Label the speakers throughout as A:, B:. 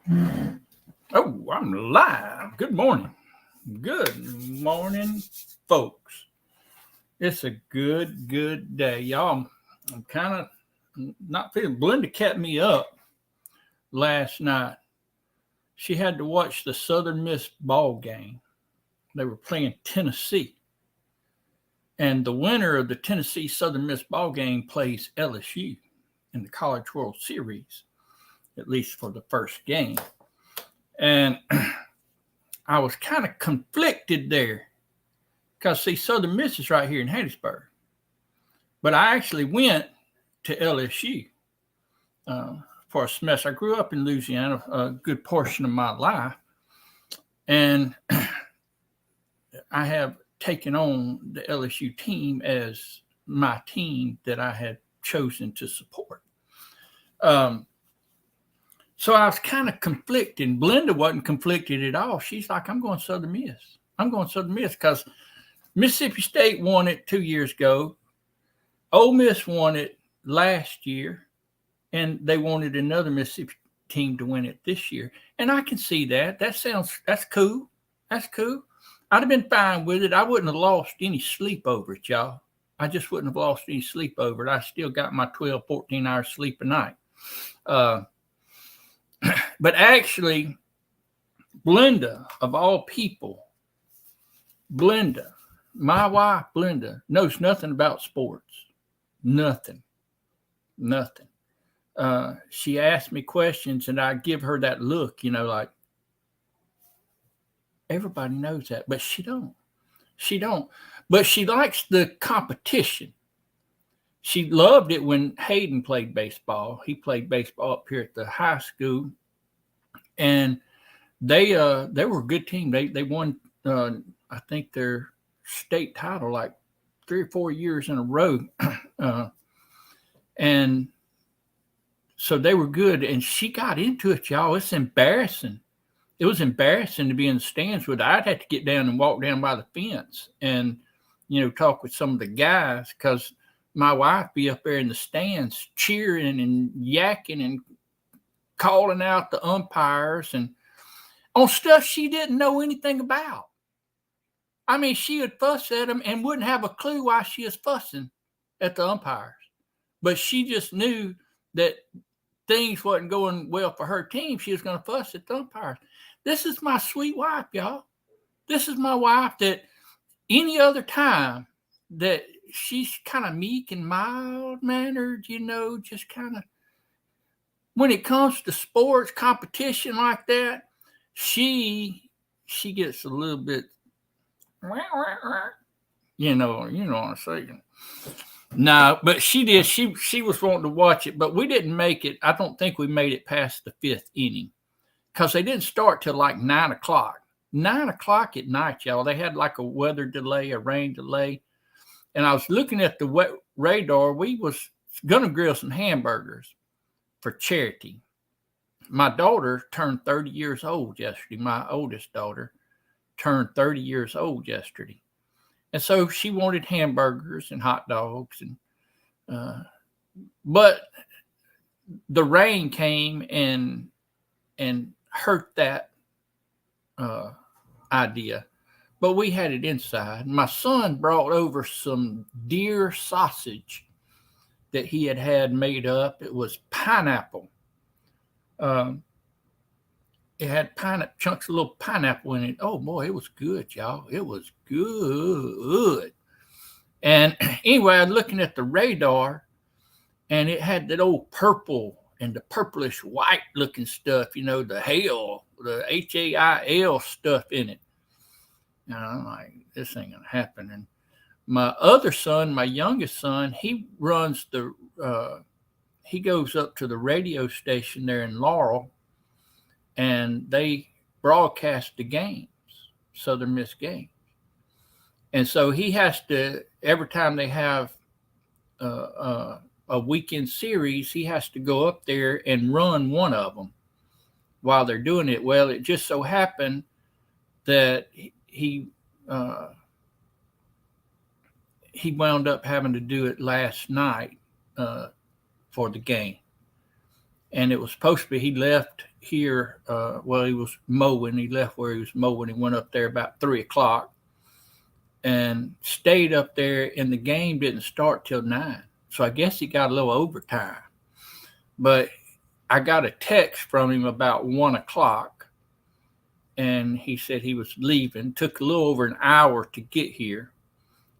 A: Oh, I'm live. Good morning. Good morning, folks. It's a good day. Y'all, I'm kind of not feeling. Belinda kept me up last night. She had to watch the Southern Miss ball game. They were playing Tennessee. And the winner of the Tennessee Southern Miss ball game plays LSU in the College World Series, at least for the first game. And I was kind of conflicted there because, see, Southern Miss is right here in Hattiesburg. But I actually went to LSU for a semester. I grew up in Louisiana a good portion of my life, and I have taken on the LSU team as my team that I had chosen to support. Um, so I was kind of conflicted. Belinda wasn't conflicted at all. She's like, I'm going Southern Miss. I'm going Southern Miss because Mississippi State won it 2 years ago. Ole Miss won it last year, and they wanted another Mississippi team to win it this year. And I can see that. That's cool. That's cool. I'd have been fine with it. I wouldn't have lost any sleep over it, y'all. I just wouldn't have lost any sleep over it. I still got my 12, 14 hours sleep a night. But actually, Blenda, of all people, Blenda, my wife, Blenda, knows nothing about sports. Nothing. She asked me questions and I give her that look, like everybody knows that, but she don't. She don't. But she likes the competition. She loved it when Hayden played baseball. He played baseball up here at the high school, and they were a good team. They won I think their state title like 3 or 4 years in a row, and so they were good. And she got into it, y'all. It's embarrassing. It was embarrassing to be in the stands with her. I'd have to get down and walk down by the fence and talk with some of the guys because my wife be up there in the stands cheering and yakking and calling out the umpires and on stuff she didn't know anything about. I mean, she would fuss at them and wouldn't have a clue why she was fussing at the umpires. But she just knew that things wasn't going well for her team. She was going to fuss at the umpires. This is my sweet wife, y'all. This is my wife that any other time that she's kind of meek and mild mannered, just kind of when it comes to sports competition like that, she gets a little bit, what I'm saying. No, but she did. She was wanting to watch it, but we didn't make it. I don't think we made it past the fifth inning because they didn't start till like 9 o'clock. 9 o'clock at night, y'all. They had like a weather delay, a rain delay, and I was looking at the radar. We was gonna grill some hamburgers for charity. My daughter turned 30 years old yesterday. My oldest daughter turned 30 years old yesterday. And so she wanted hamburgers and hot dogs, but the rain came and hurt that idea. But we had it inside. My son brought over some deer sausage that he had made up. It was pineapple. It had chunks of little pineapple in it. Oh boy, it was good, y'all. It was good. And anyway, I was looking at the radar, and it had that old purple and the purplish white looking stuff, the hail, the HAIL stuff in it. And I'm like, this ain't gonna happen. And my other son, my youngest son, he goes up to the radio station there in Laurel, and they broadcast the games, Southern Miss games. And so he has to, every time they have a weekend series, he has to go up there and run one of them while they're doing it. Well, it just so happened that he wound up having to do it last night for the game. and it was supposed to be he left here. He was mowing. He left where he was mowing. He went up there about 3 o'clock and stayed up there, and the game didn't start till 9. So I guess he got a little overtime. But I got a text from him about 1 o'clock, and he said he was leaving. Took a little over an hour to get here.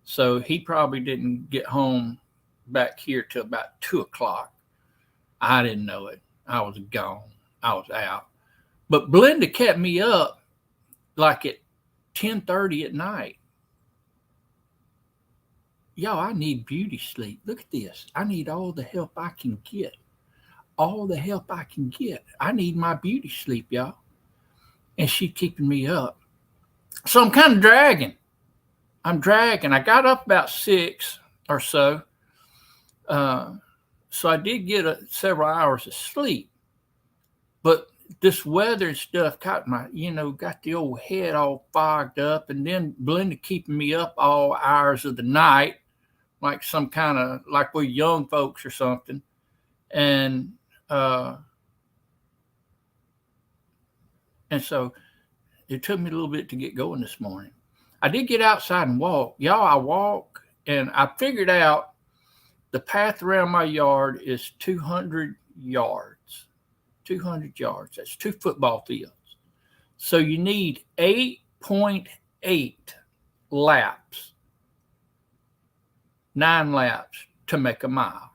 A: So he probably didn't get home back here till about 2 o'clock. I didn't know it. I was gone. I was out. But Belinda kept me up like at 10:30 at night. Y'all, I need beauty sleep. Look at this. I need all the help I can get. All the help I can get. I need my beauty sleep, y'all. And she's keeping me up. So I'm kind of dragging. I got up about 6 or so. So I did get several hours of sleep. But this weather and stuff got got the old head all fogged up. And then Belinda keeping me up all hours of the night, like some kind of, like we're young folks or something. And so it took me a little bit to get going this morning. I did get outside and walk. Y'all, I walk, and I figured out the path around my yard is 200 yards. 200 yards. That's 2 football fields. So you need 8.8 laps, 9 laps to make a mile.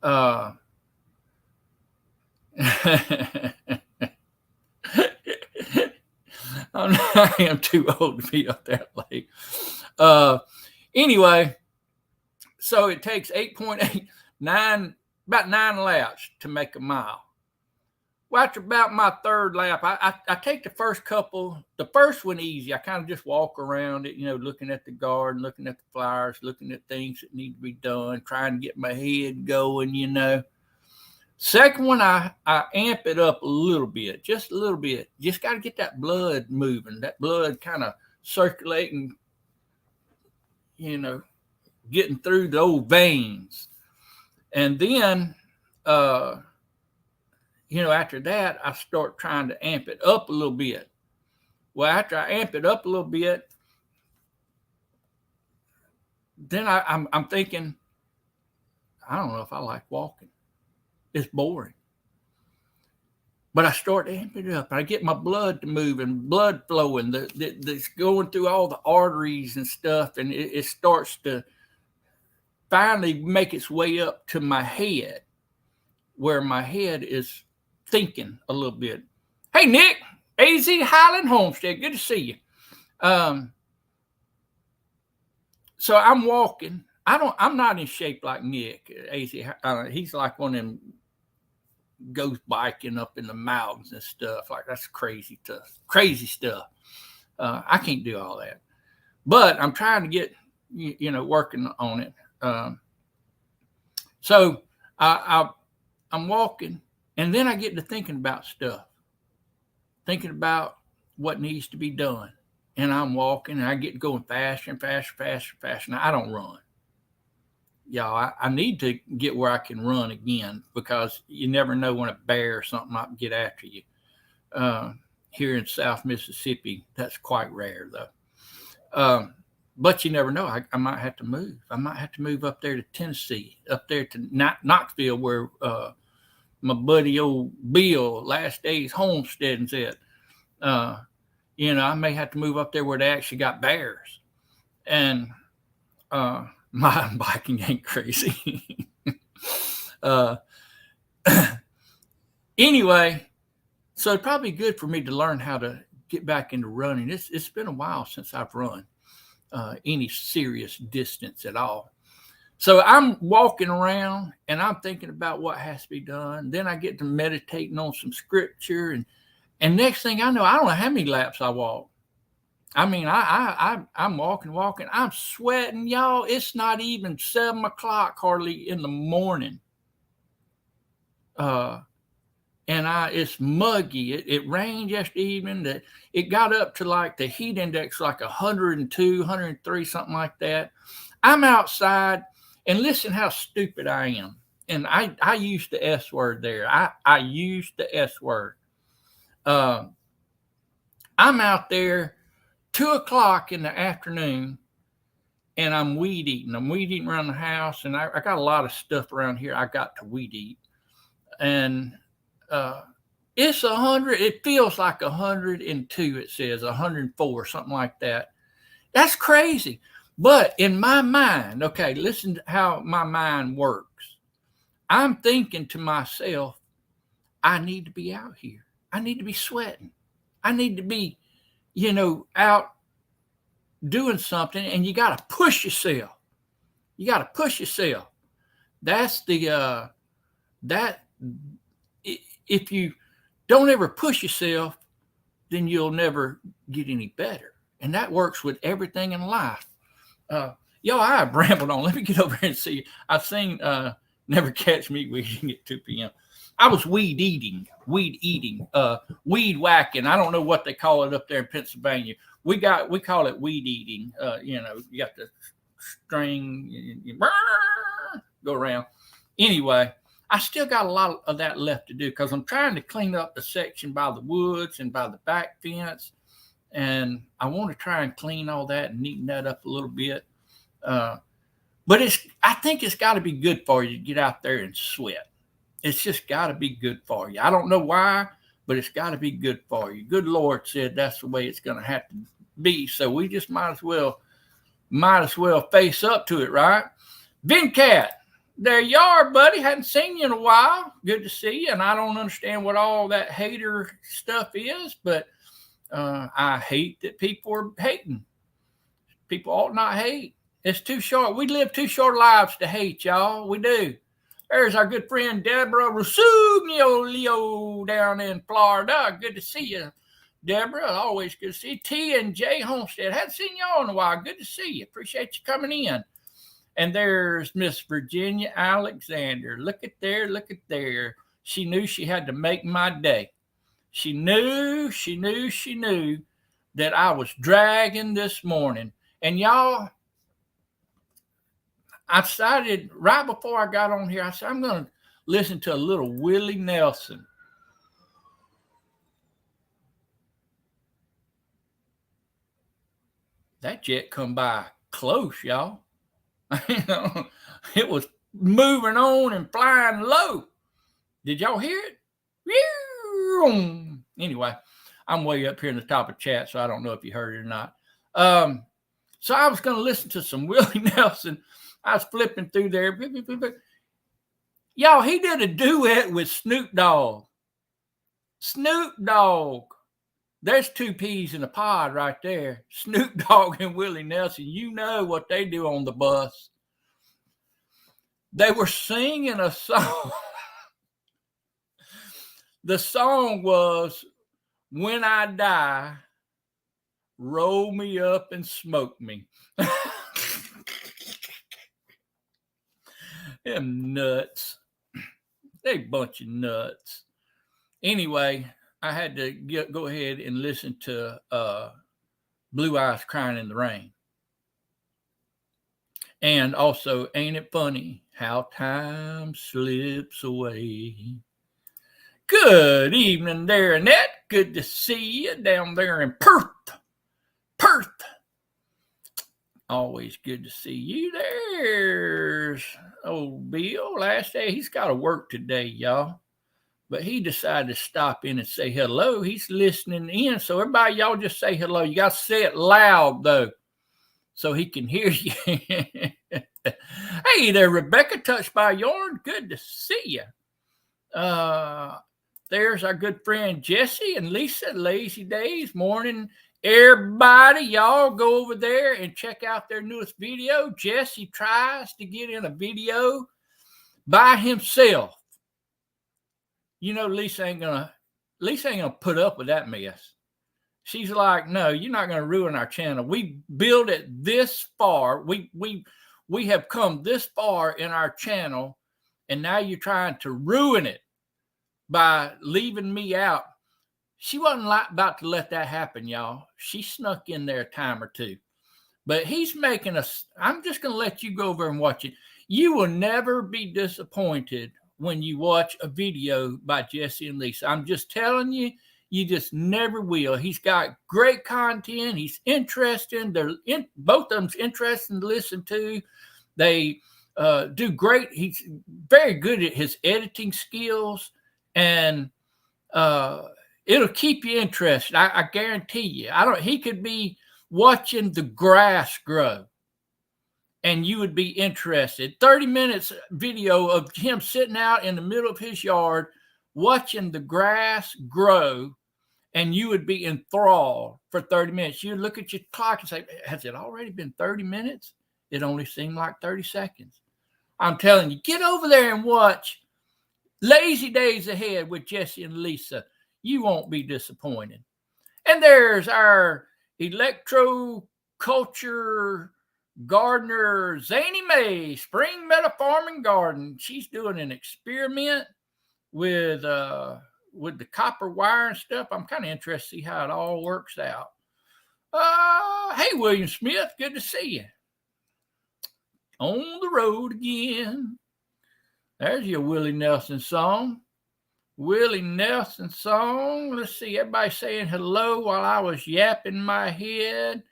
A: I am too old to be up that late. Anyway, so it takes 8.89, about 9 laps to make a mile. Well, after about my 3rd lap, I take the first couple. The first one easy. I kind of just walk around it, looking at the garden, looking at the flowers, looking at things that need to be done, trying to get my head going, Second one, I amp it up a little bit, just a little bit. Just got to get that blood moving, that blood kind of circulating, getting through the old veins. And then, after that, I start trying to amp it up a little bit. Well, after I amp it up a little bit, then I'm thinking, I don't know if I like walking. It's boring. But I start amping it up. I get my blood moving, blood flowing. That's going through all the arteries and stuff, and it starts to finally make its way up to my head, where my head is thinking a little bit. Hey, Nick, AZ Highland Homestead, good to see you. So I'm walking. I'm not in shape like Nick. He's like one of them goes biking up in the mountains and stuff. Like, that's crazy stuff. I can't do all that, but I'm trying to get, working on it. So I'm walking, and then I get to thinking about stuff, thinking about what needs to be done. And I'm walking, and I get going faster and faster, faster, faster. Now, I don't run. Y'all, I need to get where I can run again, because you never know when a bear or something might get after you. Here in South Mississippi, that's quite rare, though. But you never know. I might have to move. I might have to move up there to Tennessee, up there to Knoxville, where my buddy old Bill, Last Days Homesteading's at. I may have to move up there where they actually got bears. And mountain biking ain't crazy. Anyway, so it's probably good for me to learn how to get back into running. It's been a while since I've run any serious distance at all. So I'm walking around, and I'm thinking about what has to be done. Then I get to meditating on some scripture, and next thing I know, I don't know how many laps I walk. I mean, I'm walking. I'm sweating, y'all. It's not even 7 o'clock hardly in the morning. And it's muggy. It rained yesterday evening. It got up to like the heat index, like 102, 103, something like that. I'm outside, and listen how stupid I am. and I used the S word there. I used the S word. Uh, I'm out there 2 o'clock in the afternoon, and I'm weed eating. I'm weed eating around the house, and I got a lot of stuff around here I got to weed eat. And uh, it's 100. It feels like 102. It says 104, something like that. That's crazy. But in my mind, okay, listen to how my mind works. I'm thinking to myself, I need to be out here. I need to be sweating. I need to be, out doing something, and you got to push yourself. You got to push yourself. That's the that if you don't ever push yourself, then you'll never get any better. And that works with everything in life. Yo, I have rambled on. Let me get over here and see. I've seen Never Catch Me Weeding at 2 p.m. I was weed eating, weed whacking. I don't know what they call it up there in Pennsylvania. We call it weed eating. You got the string, you go around. Anyway, I still got a lot of that left to do because I'm trying to clean up the section by the woods and by the back fence. And I want to try and clean all that and neaten that up a little bit. But I think it's got to be good for you to get out there and sweat. It's just got to be good for you. I don't know why, but it's got to be good for you. Good Lord said that's the way it's going to have to be. So we just might as well face up to it, right? Vincat, there you are, buddy. Hadn't seen you in a while. Good to see you. And I don't understand what all that hater stuff is, but I hate that people are hating. People ought not hate. It's too short. We live too short lives to hate, y'all. We do. There's our good friend Deborah Rusugno down in Florida. Good to see you, Deborah. Always good to see you. T and J Homestead. Hadn't seen y'all in a while. Good to see you. Appreciate you coming in. And there's Miss Virginia Alexander. Look at there. She knew she had to make my day. She knew that I was dragging this morning. And y'all, I decided right before I got on here, I said, I'm going to listen to a little Willie Nelson. That jet come by close, y'all. It was moving on and flying low. Did y'all hear it? Anyway, I'm way up here in the top of chat, so I don't know if you heard it or not. So I was going to listen to some Willie Nelson. I was flipping through there. Y'all, he did a duet with Snoop Dogg. Snoop Dogg. There's two peas in a pod right there. Snoop Dogg and Willie Nelson. You know what they do on the bus. They were singing a song. The song was, When I Die, Roll Me Up and Smoke Me. Them nuts. They bunch of nuts. Anyway, I had to go ahead and listen to Blue Eyes Crying in the Rain. And also, Ain't It Funny How Time Slips Away. Good evening there, Annette. Good to see you down there in Perth. Always good to see you. There's old Bill. Last day, he's got to work today, y'all. But he decided to stop in and say hello. He's listening in. So everybody, y'all just say hello. You got to say it loud, though, so he can hear you. Hey there, Rebecca, Touched by Yarn. Good to see you. There's our good friend Jesse and Lisa, Lazy Days. Morning, everybody. Y'all go over there and check out their newest video. Jesse tries to get in a video by himself. You know, Lisa ain't gonna put up with that mess. She's like, no, you're not gonna ruin our channel. We built it this far. We have come this far in our channel, and now you're trying to ruin it by leaving me out. She wasn't about to let that happen, y'all. She snuck in there a time or two. But he's making us. I'm just going to let you go over and watch it. You will never be disappointed when you watch a video by Jesse and Lisa. I'm just telling you, you just never will. He's got great content. He's interesting. Both of them's interesting to listen to. They do great. He's very good at his editing skills, and it'll keep you interested. I guarantee you. He could be watching the grass grow, and you would be interested. 30 minutes video of him sitting out in the middle of his yard watching the grass grow, and you would be enthralled for 30 minutes. You'd look at your clock and say, has it already been 30 minutes? It only seemed like 30 seconds. I'm telling you, get over there and watch Lazy Days Ahead with Jesse and Lisa. You won't be disappointed. And there's our electro culture gardener, Zany May, Spring Meadow Farm and Garden. She's doing an experiment with the copper wire and stuff. I'm kind of interested to see how it all works out. Hey, William Smith, good to see you. On the road again. There's your Willie Nelson song. Willie Nelson song. Let's see, everybody saying hello while I was yapping my head.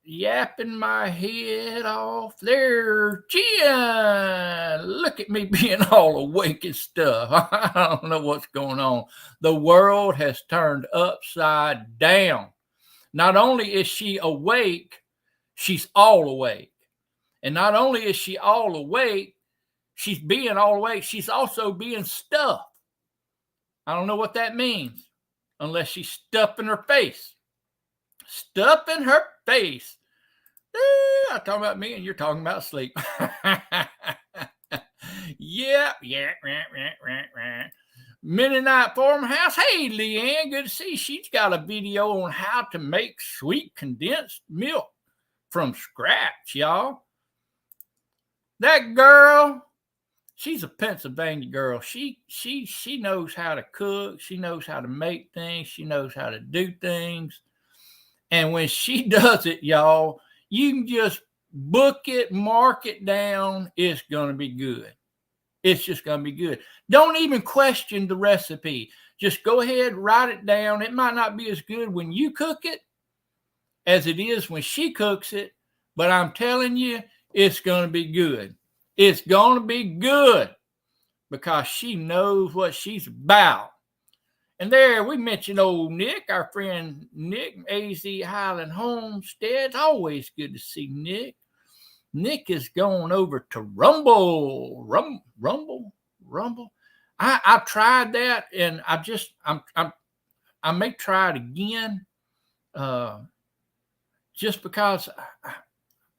A: Yapping my head off there. Gian, look at me being all awake and stuff. I don't know what's going on. The world has turned upside down. Not only is she awake, she's all awake. And not only is she all awake, she's being all awake, she's also being stuffed. I don't know what that means, unless she's stuffing her face. Stuffing her face. I'm talking about me and you're talking about sleep. Yep. Mennonite Farmhouse. Hey, Leanne, good to see. She's got a video on how to make sweet condensed milk from scratch, y'all. That girl, she's a Pennsylvania girl. She knows how to cook. She knows how to make things. She knows how to do things. And when she does it, y'all, you can just book it, mark it down. It's going to be good. It's just going to be good. Don't even question the recipe. Just go ahead, write it down. It might not be as good when you cook it as it is when she cooks it, but I'm telling you, it's going to be good. It's going to be good because she knows what she's about. And there we mentioned old Nick, our friend Nick, AZ Highland Homestead. It's always good to see Nick. Nick is going over to Rumble. I tried that, and I may try it again, just because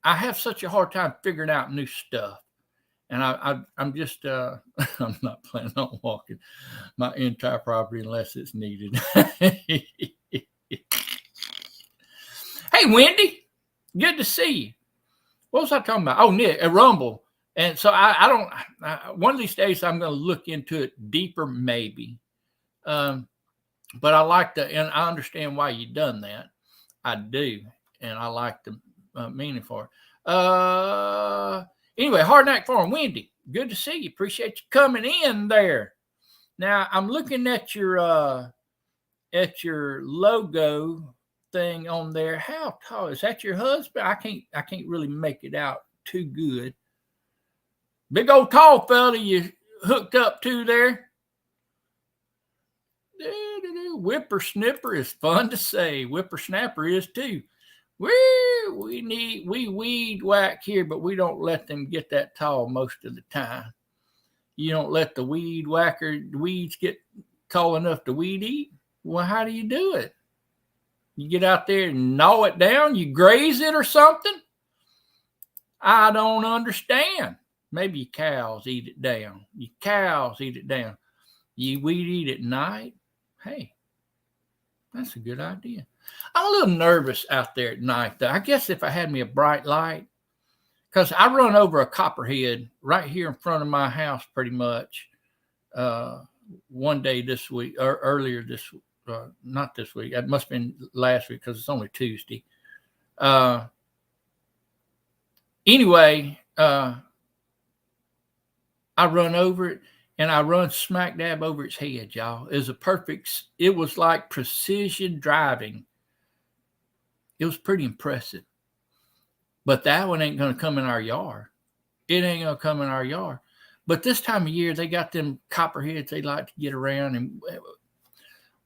A: I have such a hard time figuring out new stuff. And I'm just, I'm not planning on walking my entire property unless it's needed. Hey, Wendy, good to see you. What was I talking about? Oh, Nick, a Rumble. And so one of these days I'm going to look into it deeper, maybe. But I like and I understand why you've done that. I do. And I like the meaning for it. Anyway, Hardknack Farm, Wendy, good to see you. Appreciate you coming in there. Now I'm looking at your logo thing on there. How tall is that? Your husband? I can't really make it out too good. Big old tall fella you hooked up to there. Whippersnipper is fun to say. Whippersnapper is too. We weed whack here, but we don't let them get that tall most of the time. You don't let the weeds get tall enough to weed eat. Well, how do you do it? You get out there and gnaw it down? You graze it or something? I don't understand. Maybe your cows eat it down. Your cows eat it down. You weed eat at night? Hey, that's a good idea. I'm a little nervous out there at night, though. I guess if I had me a bright light, because I run over a copperhead right here in front of my house pretty much one day this week, or earlier this week. Not this week. It must have been last week because it's only Tuesday. Anyway, I run over it, and I run smack dab over its head, y'all. It was like precision driving. It was pretty impressive. But that one ain't going to come in our yard. It ain't going to come in our yard. But this time of year, they got them copperheads they like to get around, and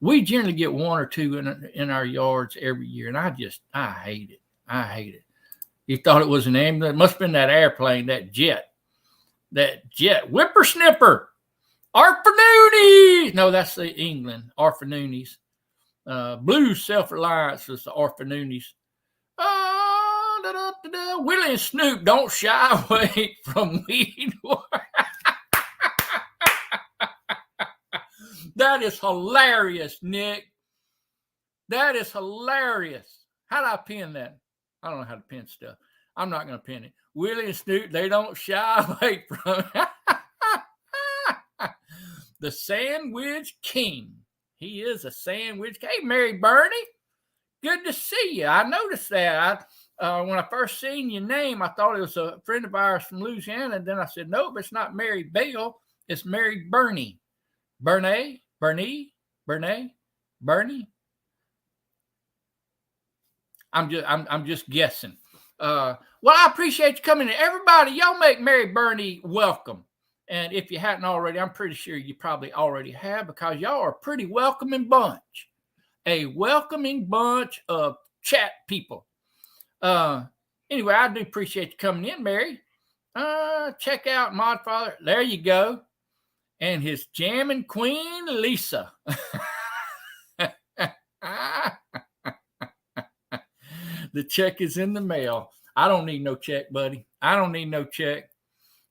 A: we generally get one or two in our yards every year, and I hate it. I hate it. You thought it was an ambulance? It must have been that airplane, that jet. Whippersnipper. Arfanoonies. No, that's the England. Arfanoonies. Blue Self-Reliance is the Arfanoonies. Willie and Snoop don't shy away from weed. That is hilarious, Nick. That is hilarious. How do I pin that? I don't know how to pin stuff. I'm not going to pin it. Willie and Snoop, they don't shy away from the Sandwich King. He is a sandwich. Hey, Mary Bernie, good to see you. I noticed that. When I first seen your name, I thought it was a friend of ours from Louisiana. And then I said, nope, it's not Mary Bell. It's Mary Bernie. Bernie? I'm just guessing. Well, I appreciate you coming in. Everybody, y'all make Mary Bernie welcome. And if you hadn't already, I'm pretty sure you probably already have, because y'all are a pretty welcoming bunch. A welcoming bunch of chat people. Anyway, I do appreciate you coming in, Mary. Check out Modfather. There you go. And his jamming queen, Lisa. The check is in the mail. I don't need no check, buddy. I don't need no check.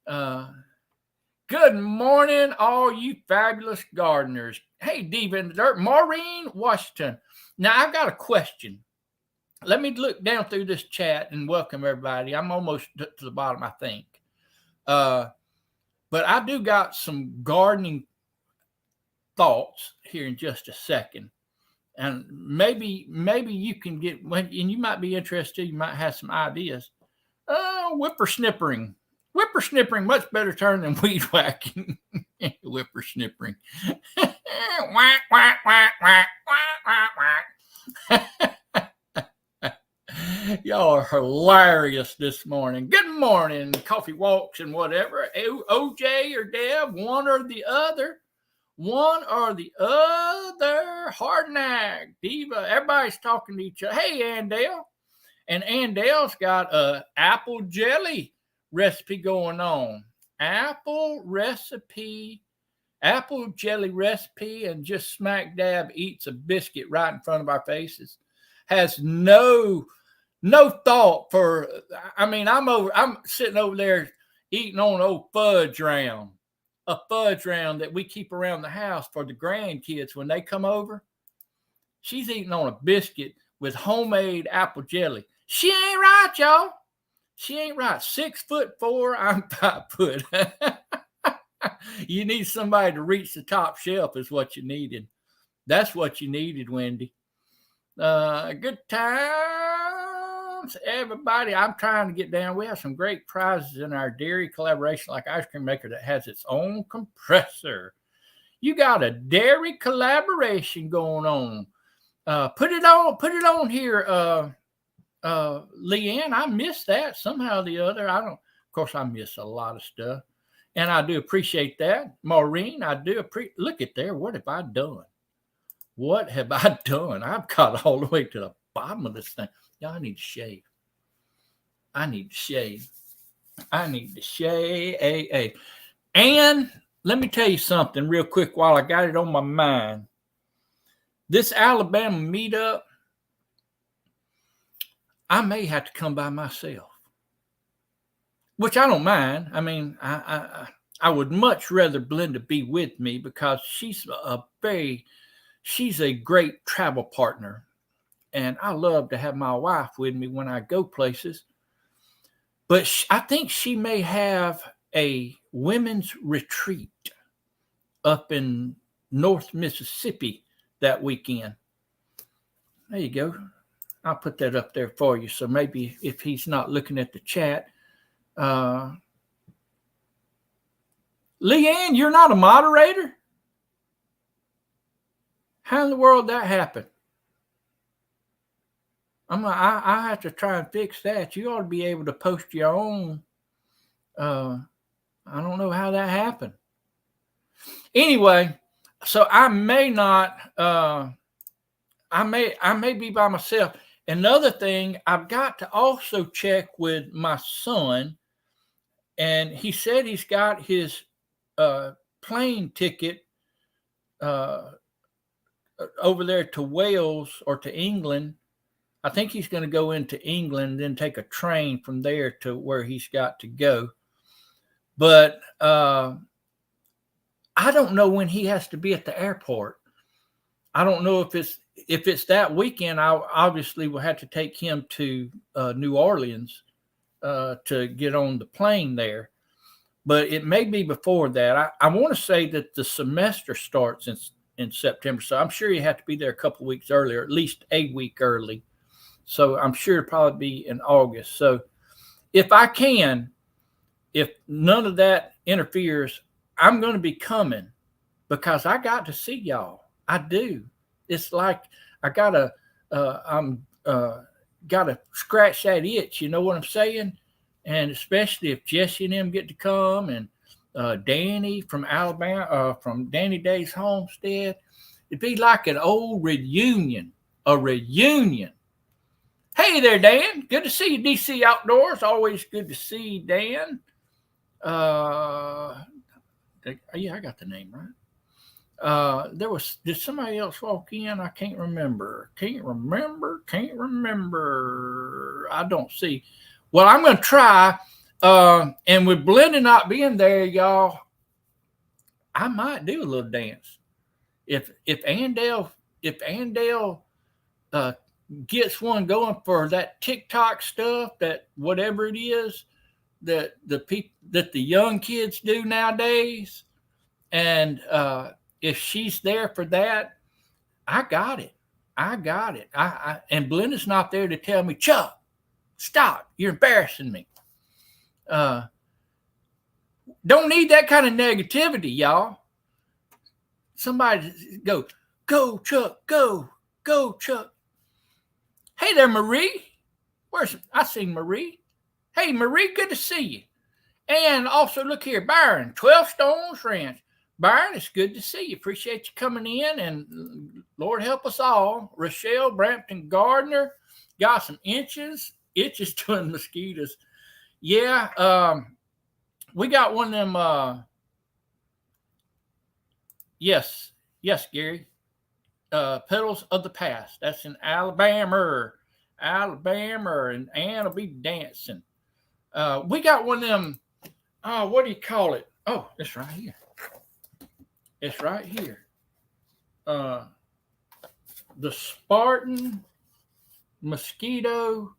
A: Good morning, all you fabulous gardeners. Hey, Diva in the Dirt, Maureen Washington. Now, I've got a question. Let me look down through this chat and welcome everybody. I'm almost to the bottom, I think. But I do got some gardening thoughts here in just a second. And maybe you can get, and you might be interested, you might have some ideas. Whippersnippering. Whippersnippering, much better term than weed whacking. Whippersnippering. Whack, whack, whack, whack, whack, whack, whack. Y'all are hilarious this morning. Good morning, coffee walks and whatever. OJ or Deb, one or the other. One or the other. Hardnack, Diva, everybody's talking to each other. Hey, Andale. And Andale's got a apple jelly recipe going on. Apple jelly recipe, and just smack dab eats a biscuit right in front of our faces. Has no thought for, I mean, I'm sitting over there eating on old fudge round. A fudge round that we keep around the house for the grandkids when they come over. She's eating on a biscuit with homemade apple jelly. She ain't right, y'all. She ain't right. 6'4", I'm 5 foot. You need somebody to reach the top shelf is what you needed. That's what you needed, Wendy. Good times, everybody. I'm trying to get down. We have some great prizes in our dairy collaboration, like Ice Cream Maker, that has its own compressor. You got a dairy collaboration going on. Put it on here, Leanne. I missed that somehow or the other. Of course, I miss a lot of stuff, and I do appreciate that. Maureen, I do appreciate. Look at there. What have I done? What have I done? I've got all the way to the bottom of this thing. Y'all, I need to shave. And let me tell you something real quick while I got it on my mind. This Alabama meetup, I may have to come by myself, which I don't mind. I mean, I would much rather Belinda be with me, because she's a great travel partner. And I love to have my wife with me when I go places. But I think she may have a women's retreat up in North Mississippi that weekend. There you go. I'll put that up there for you. So maybe if he's not looking at the chat, Leanne, you're not a moderator? How in the world that happened? I have to try and fix that. You ought to be able to post your own. I don't know how that happened. Anyway, so I may not. I may be by myself. Another thing, I've got to also check with my son, and he said he's got his plane ticket over there to Wales or to England. I think he's going to go into England, then take a train from there to where he's got to go. But I don't know when he has to be at the airport. I don't know if it's that weekend. I obviously will have to take him to New Orleans to get on the plane there. But it may be before that. I want to say that the semester starts in September. So I'm sure you have to be there a couple of weeks earlier, at least a week early. So I'm sure it'll probably be in August. So if I can, if none of that interferes, I'm going to be coming because I got to see y'all. I do. It's like I gotta scratch that itch. You know what I'm saying? And especially if Jesse and them get to come, and Danny from Alabama, from Danny Day's homestead, it'd be like an old reunion. A reunion. Hey there, Dan. Good to see you, DC Outdoors. Always good to see you, Dan. Yeah, I got the name right. Did somebody else walk in? I can't remember. I don't see. Well, I'm going to try. And with Belinda not being there, y'all, I might do a little dance. If Andale gets one going for that TikTok stuff, that whatever it is that the young kids do nowadays, and if she's there for that, I got it. And Belinda's not there to tell me, Chuck, stop. You're embarrassing me. Don't need that kind of negativity, y'all. Somebody go, Chuck, go, Chuck. Hey there, Marie. I seen Marie. Hey, Marie, good to see you. And also, look here, Byron, 12 Stones Ranch. Byron, it's good to see you. Appreciate you coming in, and Lord help us all. Rochelle, Brampton Gardner, got some itches doing mosquitoes. Yeah, we got one of them. Yes, Gary. Petals of the Past. That's in Alabama, and Ann will be dancing. We got one of them. What do you call it? Oh, it's right here. The Spartan mosquito.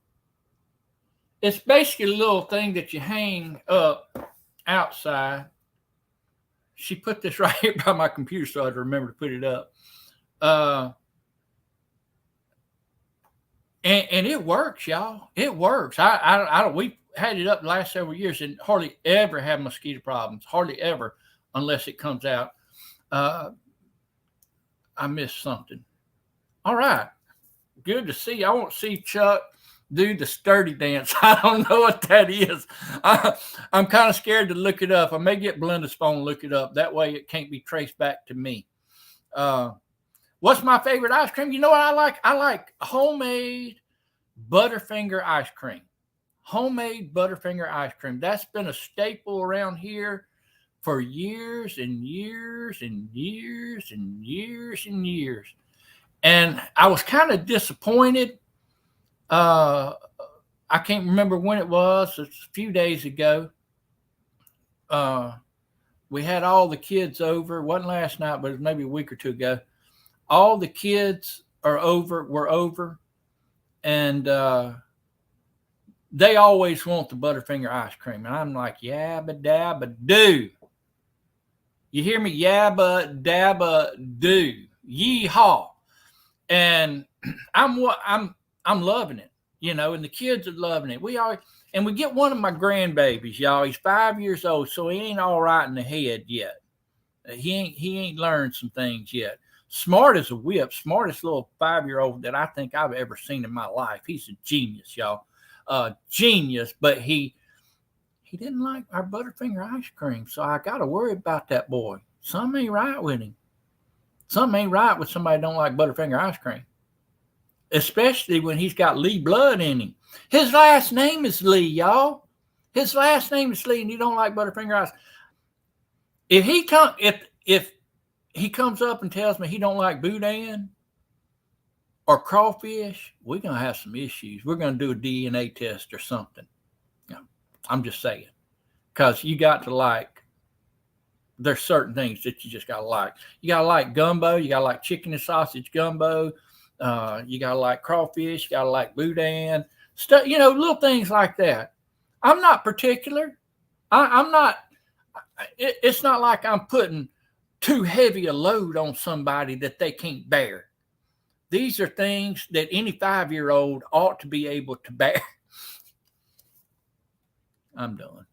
A: It's basically a little thing that you hang up outside. She put this right here by my computer, so I'd remember to put it up. And it works, y'all. It works. We had it up the last several years and hardly ever have mosquito problems. Hardly ever, unless it comes out. I missed something. All right. Good to see you. I want to see Chuck do the sturdy dance. I don't know what that is. I'm kind of scared to look it up. I may get Belinda's phone and look it up. That way it can't be traced back to me. What's my favorite ice cream? You know what I like? I like homemade Butterfinger ice cream. Homemade Butterfinger ice cream. That's been a staple around here for years and years and years and years and years. And I was kind of disappointed. I can't remember when it was. It's a few days ago. We had all the kids over. It wasn't last night, but it was maybe a week or two ago. All the kids were over, and they always want the Butterfinger ice cream. And I'm like, yabba dabba do. You hear me? Yabba dabba do. Yeehaw. And I'm loving it, and the kids are loving it. And we get one of my grandbabies, y'all. He's 5 years old, so he ain't all right in the head yet. He ain't learned some things yet. Smart as a whip, smartest little 5-year-old that I think I've ever seen in my life. He's a genius, y'all. Genius, but he didn't like our Butterfinger ice cream, so I got to worry about that boy. Something ain't right with him. Something ain't right with somebody that don't like Butterfinger ice cream, especially when he's got Lee blood in him. His last name is Lee, y'all. His last name is Lee, and he don't like Butterfinger ice. If he comes up and tells me he don't like boudin or crawfish, we're gonna have some issues. We're gonna do a DNA test or something. I'm just saying, because you got to like. There's certain things that you just gotta like. You gotta like gumbo. You gotta like chicken and sausage gumbo. You gotta like crawfish. You gotta like boudin stuff. Little things like that. I'm not particular. I'm not. It's not like I'm putting too heavy a load on somebody that they can't bear. These are things that any 5-year-old ought to be able to bear. I'm done.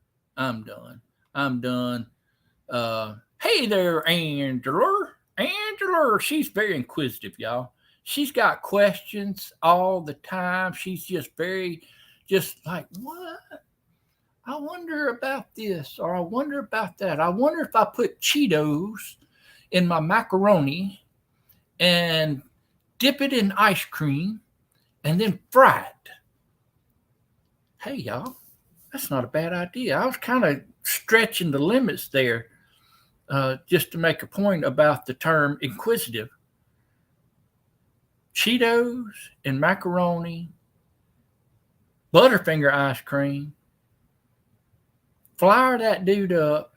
A: Hey there, Angela. She's very inquisitive, y'all. She's got questions all the time. She's just like, what? I wonder about this, or I wonder about that. I wonder if I put Cheetos in my macaroni and dip it in ice cream and then fry it. Hey, y'all, that's not a bad idea. I was kind of stretching the limits there just to make a point about the term inquisitive. Cheetos and macaroni, Butterfinger ice cream, flour that dude up,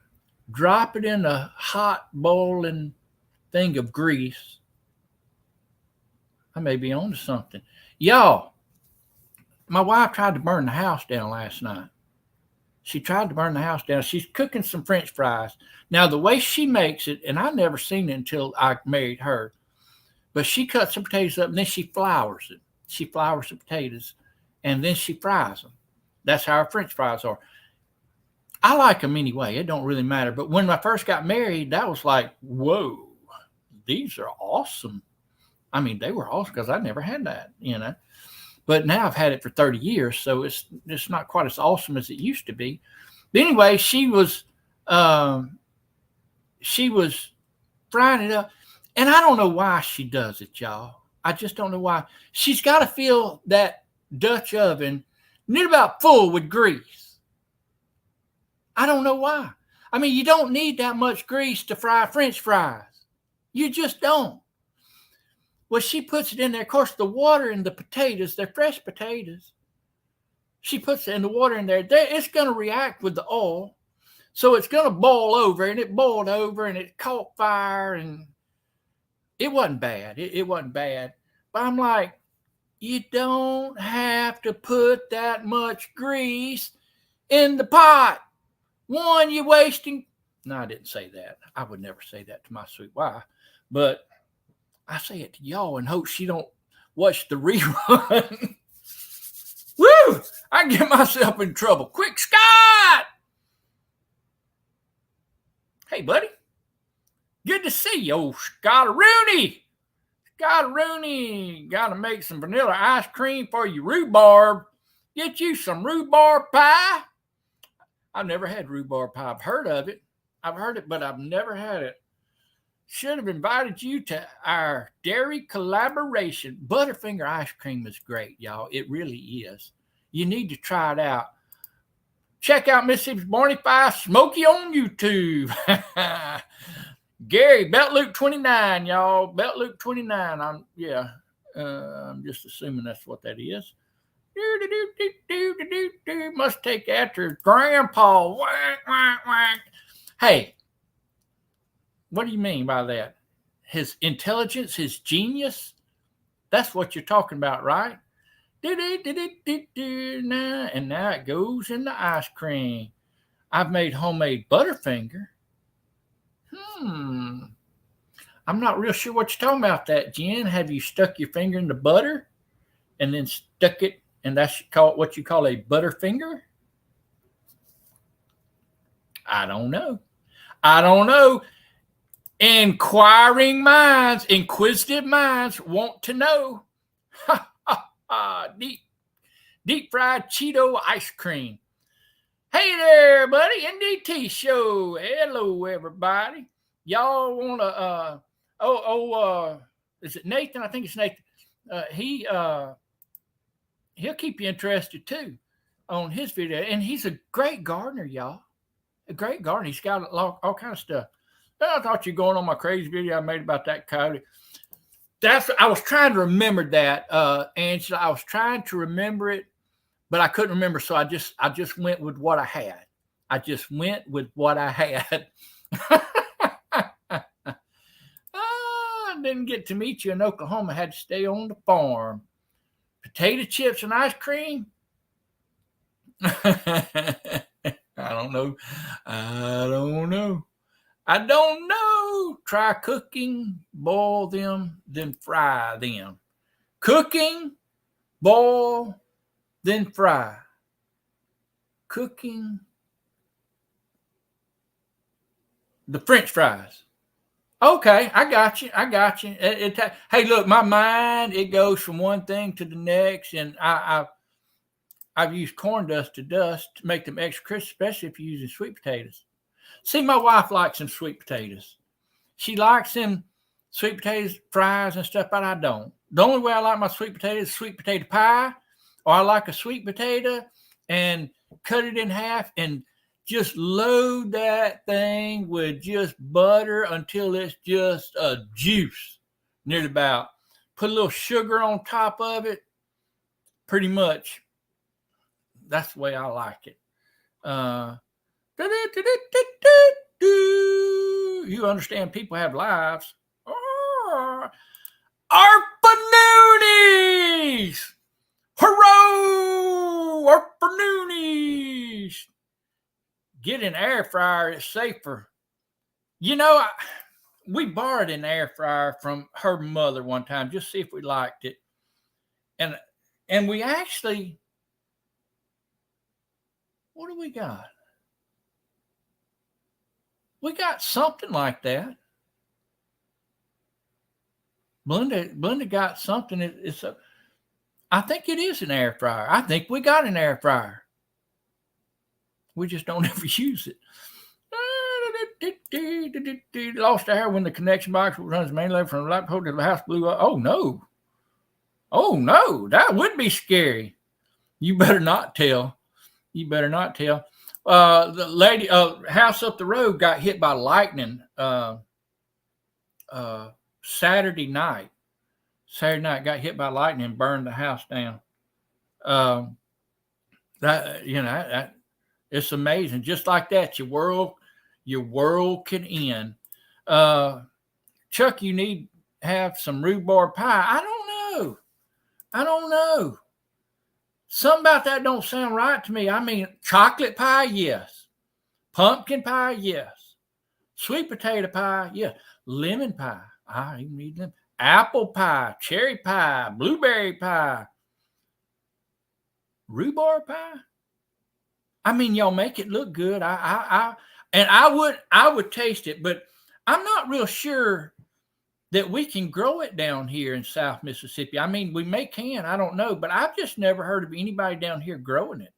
A: drop it in a hot boiling thing of grease. I may be on to something. Y'all, my wife tried to burn the house down last night. She tried to burn the house down. She's cooking some French fries. Now, the way she makes it, and I never seen it until I married her, but she cuts the potatoes up and then she flours it. She flours the potatoes and then she fries them. That's how our French fries are. I like them anyway. It don't really matter. But when I first got married, that was like, whoa, these are awesome. I mean, they were awesome because I never had that, But now I've had it for 30 years, so it's not quite as awesome as it used to be. But anyway, she was frying it up, and I don't know why she does it, y'all. I just don't know why. She's got to fill that Dutch oven near about full with grease. I don't know why. I mean, you don't need that much grease to fry French fries. You just don't. Well, she puts it in there. Of course, the water and the potatoes, they're fresh potatoes. She puts it in the water in there. It's going to react with the oil. So it's going to boil over, and it boiled over, and it caught fire, and it wasn't bad. It wasn't bad. But I'm like, you don't have to put that much grease in the pot. One, you're wasting. No, I didn't say that. I would never say that to my sweet wife. But I say it to y'all and hope she don't watch the rerun. Woo! I can get myself in trouble. Quick, Scott! Hey, buddy. Good to see you, old Scott-a-Rooney. Scott-a-Rooney. Got to make some vanilla ice cream for you rhubarb. Get you some rhubarb pie. I've never had rhubarb pie. I've heard of it. But I've never had it. Should have invited you to our dairy collaboration. Butterfinger ice cream is great, y'all. It really is. You need to try it out. Check out Mississippi's Barney Five Smoky on YouTube. Gary, Belt Loop 29, y'all. Belt Loop 29. I'm just assuming that's what that is. Must take after Grandpa. Whack, whack, whack. Hey, what do you mean by that? His intelligence, his genius? That's what you're talking about, right? And now it goes in the ice cream. I've made homemade Butterfinger. I'm not real sure what you're talking about that, Jen. Have you stuck your finger in the butter and then stuck it, and that's what you call a Butterfinger? I don't know. I don't know. Inquiring minds, inquisitive minds want to know. Ha ha ha. Deep fried Cheeto ice cream. Hey there, buddy. NDT show. Hello, everybody. Y'all want to? Is it Nathan? I think it's Nathan. He'll keep you interested too on his video, and he's a great gardener, y'all. A great gardener. He's got all kind of stuff. I thought you were going on my crazy video I made about that coyote. I was trying to remember that, Angela. I was trying to remember it, but I couldn't remember, so I just went with what I had. I I didn't get to meet you in Oklahoma. I had to stay on the farm. Potato chips and ice cream? I don't know. Try cooking, boil them, then fry them. Cooking, boil, then fry. Cooking. The French fries. Okay, I got you. Hey, look, my mind, it goes from one thing to the next, and I've used corn dust to make them extra crisp, especially if you're using sweet potatoes. See, my wife likes some sweet potatoes. She likes them sweet potatoes, fries, and stuff, but I don't. The only way I like my sweet potatoes is sweet potato pie, or I like a sweet potato and cut it in half and just load that thing with just butter until it's just a juice. Near about. Put a little sugar on top of it. Pretty much. That's the way I like it. You understand people have lives. Arpanoonies! Hurrah! Arpanoonies! Get an air fryer, it's safer. You know, we borrowed an air fryer from her mother one time, just to see if we liked it. And we actually, what do we got? We got something like that. Belinda got something. I think it is an air fryer. I think we got an air fryer. We just don't ever use it. Lost air when the connection box runs mainly from the laptop to the house blew up. Oh no, that would be scary. You better not tell. The lady, house up the road got hit by lightning Saturday night. Got hit by lightning and burned the house down. That it's amazing. Just like that, your world can end. Chuck, you need to have some rhubarb pie. I don't know. Something about that don't sound right to me. I mean, chocolate pie, yes. Pumpkin pie, yes. Sweet potato pie, yes. Lemon pie, I even need them. Apple pie, cherry pie, blueberry pie. Rhubarb pie? I mean, y'all make it look good. I would taste it, but I'm not real sure that we can grow it down here in South Mississippi. I mean, we can, I don't know, but I've just never heard of anybody down here growing it.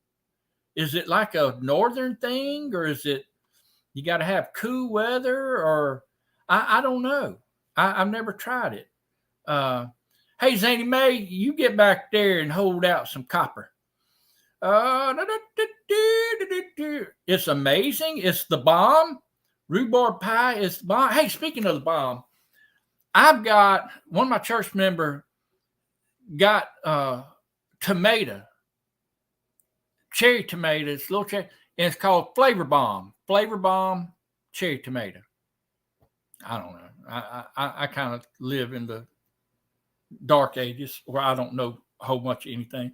A: Is it like a northern thing, or is it you got to have cool weather, or I don't know. I've never tried it. Hey, Zany May, you get back there and hold out some copper. It's amazing. It's the bomb. Rhubarb pie is the bomb. Hey, speaking of the bomb, I've got one of my church member got tomato, cherry tomatoes, little cherry, and it's called Flavor Bomb. Flavor Bomb cherry tomato. I don't know. I kind of live in the dark ages where I don't know a whole much of anything.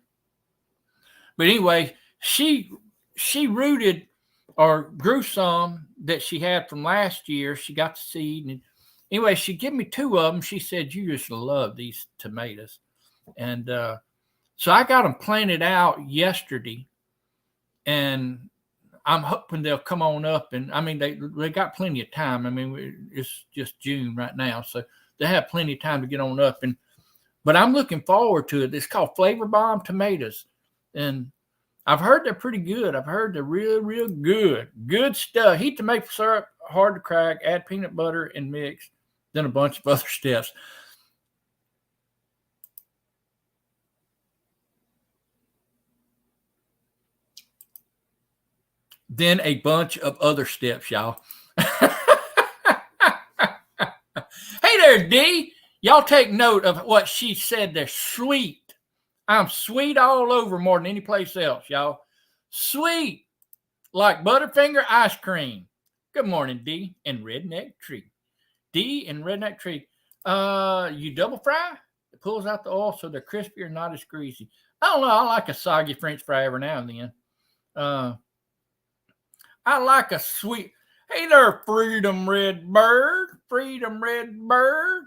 A: But anyway, she rooted or grew some that she had from last year. She got the seed, and anyway, she gave me 2 of them. She said, "You just love these tomatoes," and so I got them planted out yesterday, and I'm hoping they'll come on up, and I mean they got plenty of time. I mean, it's just June right now, so they have plenty of time to get on up. But I'm looking forward to it. It's called Flavor Bomb Tomatoes, and I've heard they're pretty good. I've heard they're real good stuff. Heat the maple syrup, hard to crack, add peanut butter and mix, then a bunch of other steps. Then a bunch of other steps, y'all. Hey there, D. Y'all take note of what she said. They're sweet. I'm sweet all over more than any place else, y'all. Sweet, like Butterfinger ice cream. Good morning, D and Redneck Tree. D and Redneck Tree. You double fry? It pulls out the oil so they're crispier, not as greasy. I don't know. I like a soggy French fry every now and then. I like a sweet. Hey there, Freedom Red Bird. Freedom Red Bird.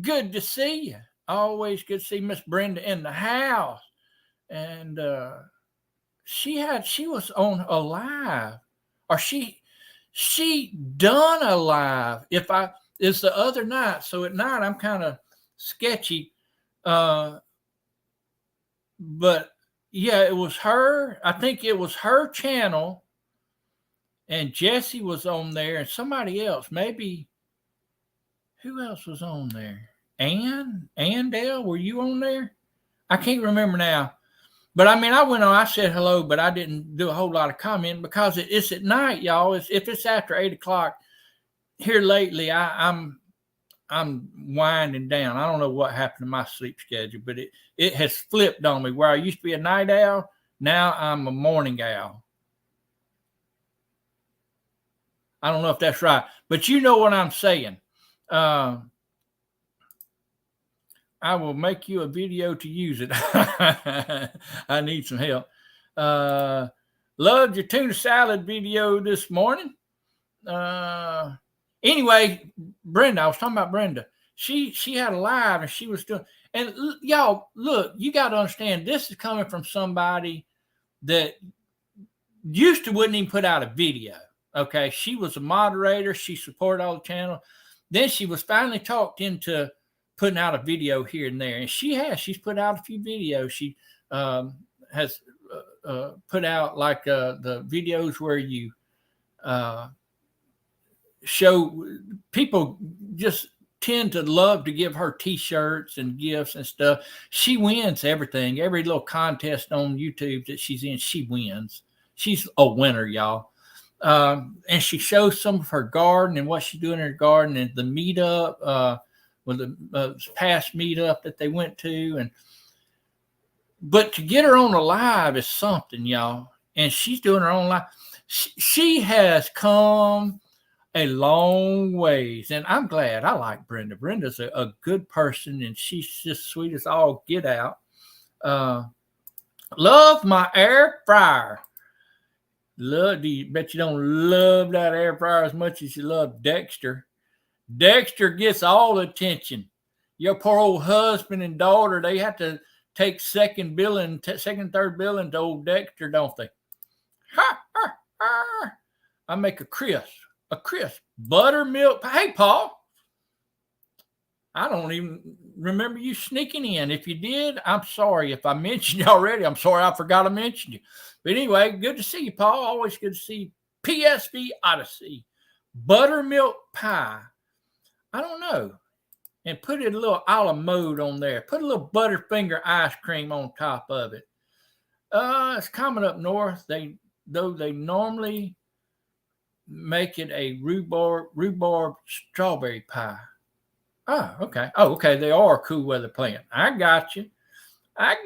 A: Good to see you. Always good to see Miss Brenda in the house. And she was on a live, or she done a live. It's the other night, so at night I'm kind of sketchy. But yeah, it was her. I think it was her channel, and Jesse was on there, and somebody else. Maybe who else was on there? Andell, were you on there? I can't remember now. But I mean, I went on. I said hello, but I didn't do a whole lot of comment because it's at night, y'all. If it's after 8:00 here lately, I'm winding down. I don't know what happened to my sleep schedule, but it has flipped on me. Where I used to be a night owl, now I'm a morning owl. I don't know if that's right, but you know what I'm saying. I will make you a video to use it. I need some help. Loved your tuna salad video this morning. Anyway, Brenda, I was talking about Brenda. She had a live and she was doing, and y'all, look, you got to understand, this is coming from somebody that used to wouldn't even put out a video. Okay. She was a moderator. She supported all the channel. Then she was finally talked into putting out a video here and there. And she's put out a few videos. She has put out like the videos where you show people just tend to love to give her t-shirts and gifts and stuff. She wins everything. Every little contest on YouTube that she's in, she wins. She's a winner, y'all. And she shows some of her garden and what she's doing in her garden and the meetup, with the past meetup that they went to. But to get her on a live is something, y'all. And she's doing her own live. She has come a long ways. And I'm glad. I like Brenda. Brenda's a good person, and she's just sweet as all get out. Love my air fryer. Bet you don't love that air fryer as much as you love Dexter. Dexter gets all the attention. Your poor old husband and daughter, they have to take second, third billing to old Dexter, don't they? Ha, ha, ha. I make a crisp buttermilk. Hey, Paul, I don't even remember you sneaking in. If you did, I'm sorry. If I mentioned you already, I'm sorry I forgot to mention you. But anyway, good to see you, Paul. Always good to see you. PSV Odyssey. Buttermilk pie. I don't know. And put a little a la mode on there. Put a little Butterfinger ice cream on top of it. It's coming up north. They normally make it a rhubarb strawberry pie. Oh, okay. Oh, okay. They are a cool weather plant. I got you. I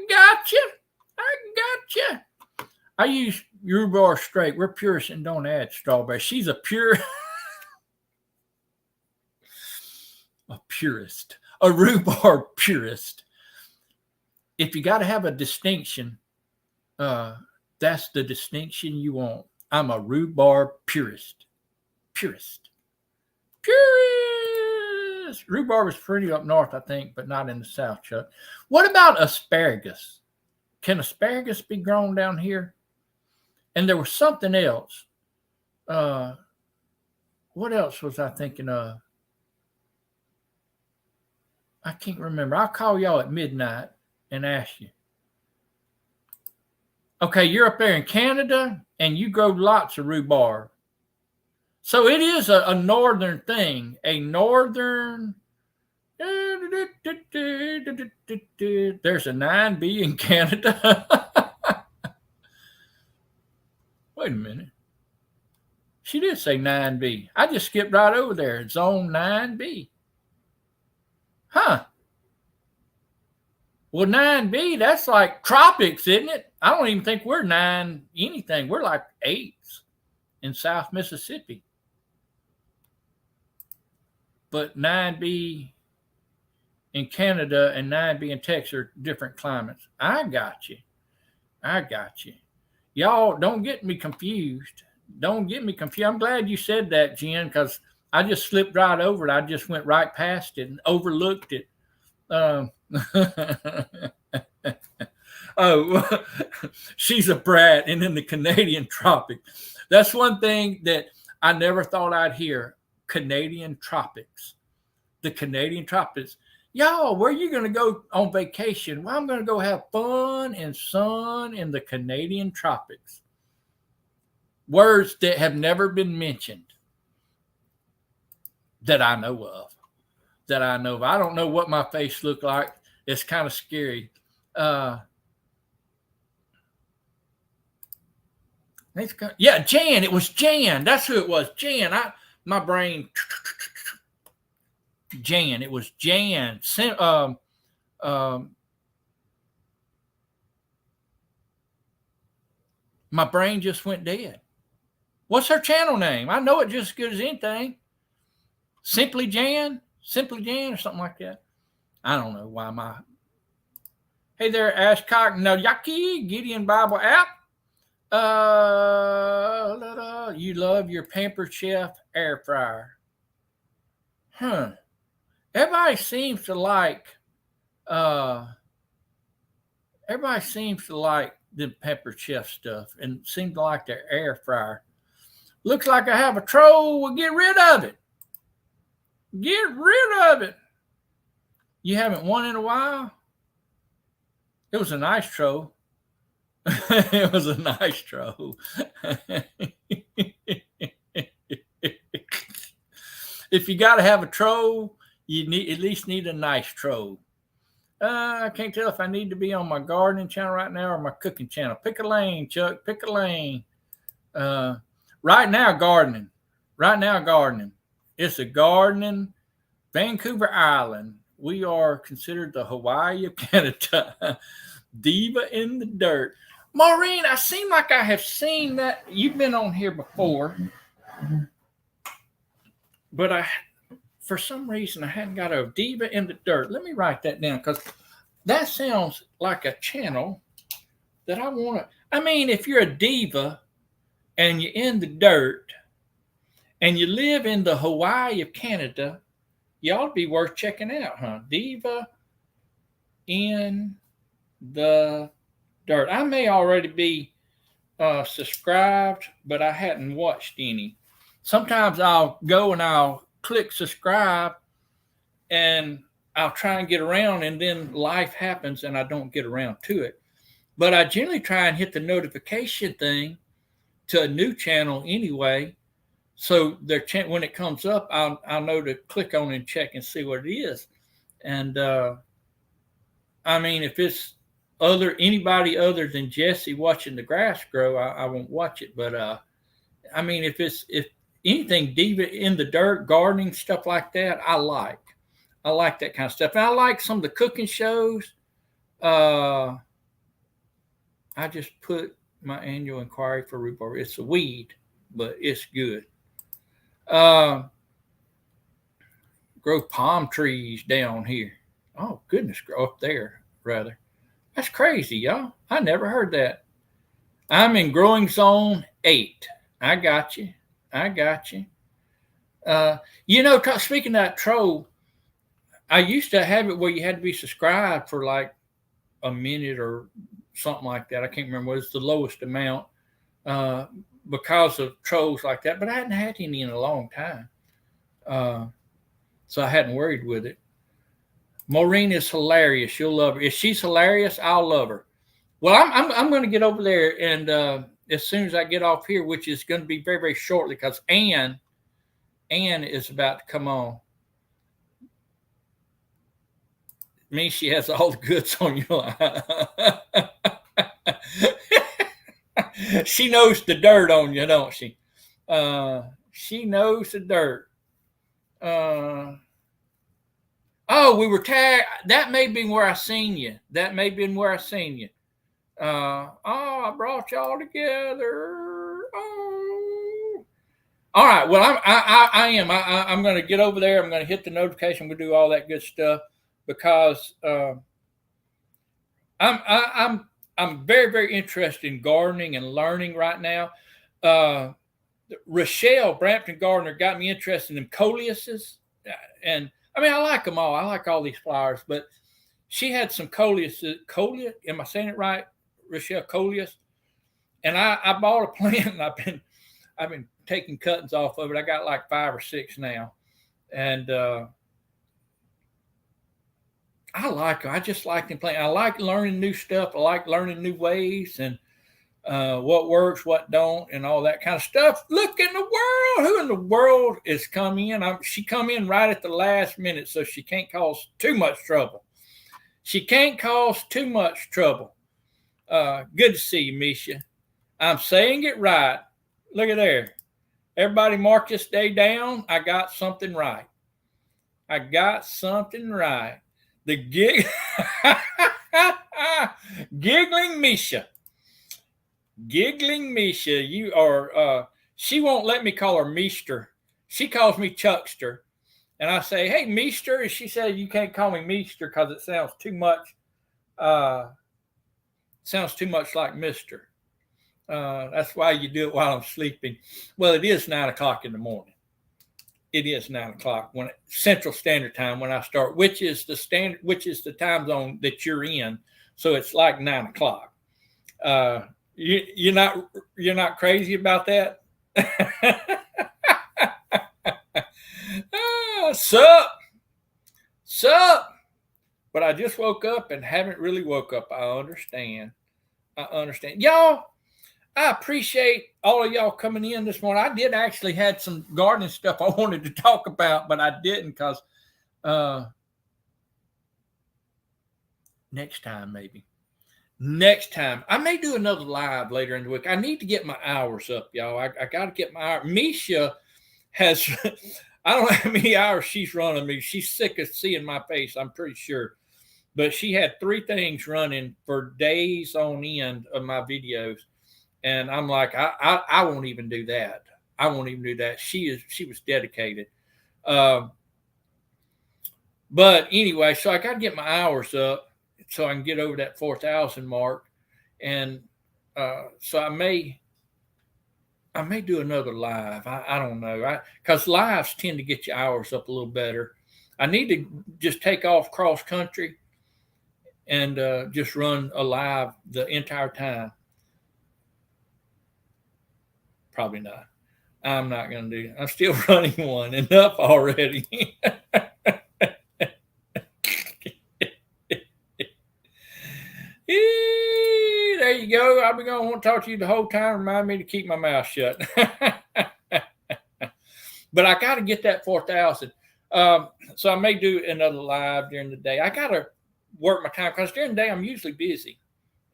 A: use rhubarb straight. We're purists and don't add strawberry. She's a purist, a rhubarb purist. If you got to have a distinction, that's the distinction you want. I'm a rhubarb purist. Rhubarb is pretty up north, I think, but not in the south, Chuck. What about asparagus? can asparagus be grown down here? And there was something else. What else was I thinking of? I can't remember. I'll call y'all at midnight and ask you. Okay, you're up there in Canada and you grow lots of rhubarb. So it is a northern thing, a northern. There's a 9B in Canada. Wait a minute. She did say 9B. I just skipped right over there. Zone 9B. Huh. Well, 9B, that's like tropics, isn't it? I don't even think we're 9 anything. We're like 8s in South Mississippi. But 9B in Canada and 9B in Texas are different climates. I got you. Y'all, don't get me confused. I'm glad you said that, Jen, because I just slipped right over it. I just went right past it and overlooked it. Oh, she's a brat and in the Canadian tropics. That's one thing that I never thought I'd hear. Canadian tropics. The Canadian tropics. Y'all, where are you going to go on vacation? Well, I'm going to go have fun and sun in the Canadian tropics. Words that have never been mentioned that I know of. I don't know what my face looked like. It's kind of scary. Yeah, Jan. It was Jan. That's who it was. Jan. My brain. Jan. It was Jan. My brain just went dead. What's her channel name? I know it just as good as anything. Simply Jan, or something like that. I don't know why my. Hey there, Ashcock Noyaki, Gideon Bible app. You love your Pampered Chef air fryer. Huh. Everybody seems to like the Pampered Chef stuff and seem to like their air fryer. Looks like I have a troll. Well, get rid of it. You haven't won in a while? It was a nice troll. It was a nice troll. If you got to have a troll, you at least need a nice troll. I can't tell if I need to be on my gardening channel right now or my cooking channel. Pick a lane, Chuck. Pick a lane. Right now, gardening. It's a gardening Vancouver Island. We are considered the Hawaii of Canada. Diva in the dirt. Maureen, I seem like I have seen that. You've been on here before. But for some reason, I hadn't got a Diva in the dirt. Let me write that down because that sounds like a channel that I want to. I mean, if you're a diva and you're in the dirt and you live in the Hawaii of Canada, you ought to be worth checking out, huh? Diva in the dirt. I may already be subscribed, but I hadn't watched any. Sometimes I'll go and I'll click subscribe and I'll try and get around, and then life happens and I don't get around to it. But I generally try and hit the notification thing to a new channel anyway. So when it comes up, I'll know to click on and check and see what it is. And I mean, if it's anybody other than Jesse watching the grass grow, I won't watch it. But I mean, if anything Diva in the dirt, gardening, stuff like that, I like that kind of stuff. And I like some of the cooking shows. I just put my annual inquiry for rhubarb. It's a weed, but it's good. Grow palm trees down here. Oh, goodness, grow up there, rather. That's crazy, y'all. I never heard that. I'm in growing zone 8. I got you. Speaking of that troll, I used to have it where you had to be subscribed for like a minute or something like that. I can't remember what it's the lowest amount because of trolls like that. But I hadn't had any in a long time, so I hadn't worried with it. Maureen is hilarious. You'll love her. If she's hilarious, I'll love her. Well, I'm going to get over there, and as soon as I get off here, which is going to be very, very shortly, because Ann is about to come on. It means she has all the goods on you. She knows the dirt on you, don't she? She knows the dirt. Oh, we were tagged. That may be where I seen you. I brought y'all together. Oh. All right. Well, I'm going to get over there. I'm going to hit the notification. We'll do all that good stuff because I'm very, very interested in gardening and learning right now. Rochelle Brampton Gardner got me interested in coleuses, and I mean I like them all. I like all these flowers, but she had some coleus. Am I saying it right? Rochelle coleus, and I bought a plant, and I've been taking cuttings off of it. I got like 5 or 6 now, and I like them. I just like them playing. I like learning new stuff. I like learning new ways and what works, what don't, and all that kind of stuff. Look in the world. Who in the world is coming in? She come in right at the last minute, so she can't cause too much trouble. Good to see you, Misha. I'm saying it right. Look at there. Everybody mark this day down. I got something right. The giggling Misha. You are, she won't let me call her Meester. She calls me Chuckster. And I say, hey, Meester. And she said, you can't call me Meester because it sounds too much like Mister. That's why you do it while I'm sleeping. Well, it is 9 o'clock in the morning. It is 9 o'clock when Central Standard Time when I start, which is the time zone that you're in. So it's like 9 o'clock. You're not crazy about that? Sup. But I just woke up and haven't really woke up. I understand. Y'all, I appreciate all of y'all coming in this morning. I did actually had some gardening stuff I wanted to talk about, but I didn't because next time I may do another live later in the week. I need to get my hours up, y'all. I got to get my hours. Misha has, I don't know how many hours she's running me. She's sick of seeing my face, I'm pretty sure. But she had 3 things running for days on end of my videos. And I'm like, I won't even do that. She was dedicated. But anyway, so I got to get my hours up so I can get over that 4,000 mark. And so I may do another live. I don't know. Because lives tend to get your hours up a little better. I need to just take off cross country and just run a live the entire time. Probably not. I'm not going to do it. I'm still running one. Enough already. There you go. I'll be going to want to talk to you the whole time. Remind me to keep my mouth shut. But I got to get that 4,000. So I may do another live during the day. I got to work my time because during the day I'm usually busy.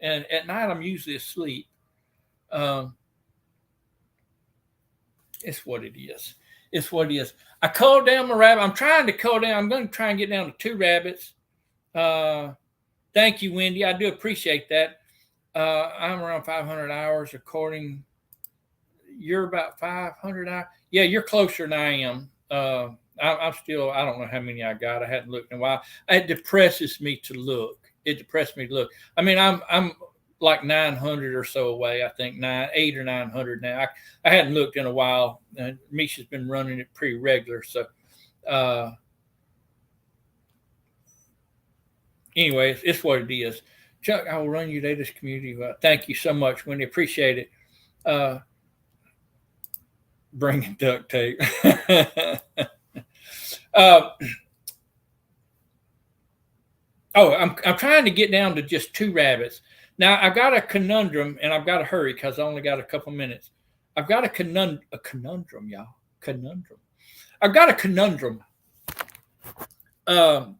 A: And at night I'm usually asleep. It's what it is. I culled down my rabbit. I'm trying to cull down. I'm going to try and get down to 2 rabbits. Thank you, Wendy. I do appreciate that. I'm around 500 hours according. You're about 500 hours. Yeah, you're closer than I am. I'm still, I don't know how many I got. I hadn't looked in a while. It depresses me to look. I mean, I'm like 900 or so away. I think 800 or 900 now. I hadn't looked in a while. Misha's been running it pretty regular. So anyway, it's what it is. Chuck, I will run your latest community. Thank you so much, Wendy. Appreciate it. Bringing duct tape. I'm trying to get down to just 2 rabbits. Now I've got a conundrum, and I've got to hurry because I only got a couple minutes. I've got a conundrum, y'all. Conundrum. I've got a conundrum. I've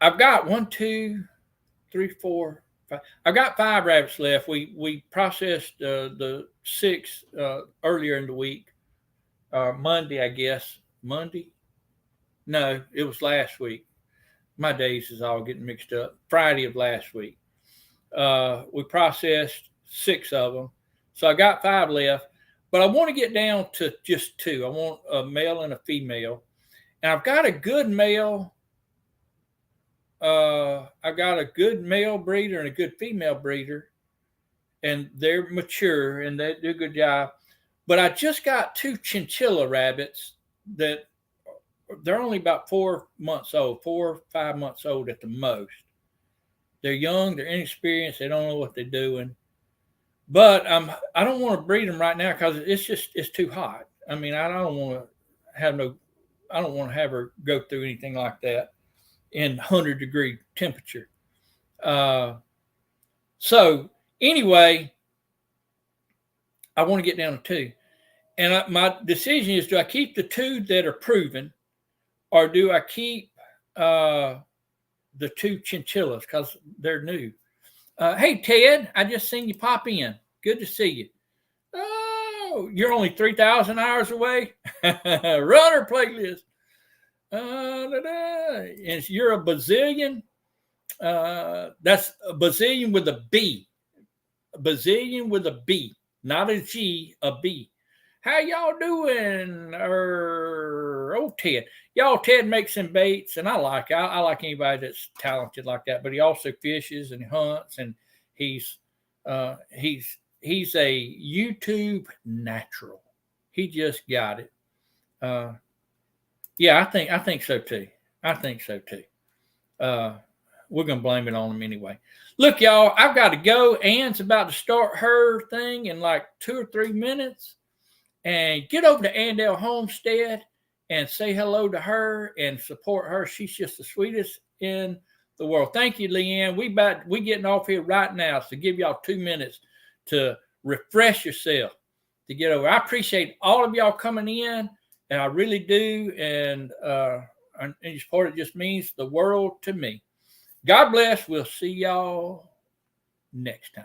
A: got 1, 2, 3, 4, 5. I've got 5 rabbits left. We processed the 6 earlier in the week, Monday, I guess. Monday? No, it was last week. My days is all getting mixed up. Friday of last week. We processed 6 of them. So I got 5 left, but I want to get down to just 2. I want a male and a female. And I've got a good male. I've got a good male breeder and a good female breeder, and they're mature and they do a good job. But I just got 2 chinchilla rabbits that they're only about 4 months old, 4 or 5 months old at the most. They're young, they're inexperienced, they don't know what they're doing. But I don't want to breed them right now because it's too hot. I mean, I don't want to have her go through anything like that in 100-degree temperature. So anyway, I want to get down to 2. And my decision is, do I keep the 2 that are proven, or do I keep the 2 chinchillas because they're new? Hey, Ted, I just seen you pop in. Good to see you. Oh, you're only 3,000 hours away? Runner playlist. And you're a Brazilian. That's a Brazilian with a B. A Brazilian with a B, not a G, a B. How y'all doing? Ted. Y'all, Ted makes some baits, and I like anybody that's talented like that. But he also fishes and hunts, and he's a YouTube natural. He just got it. Yeah, I think so too. We're gonna blame it on him anyway. Look, y'all, I've got to go. Ann's about to start her thing in like 2 or 3 minutes. And get over to Andale Homestead and say hello to her and support her. She's just the sweetest in the world. Thank you, Leanne. We getting off here right now, so give y'all 2 minutes to refresh yourself to get over. I appreciate all of y'all coming in, and I really do. And your support, it just means the world to me. God bless. We'll see y'all next time.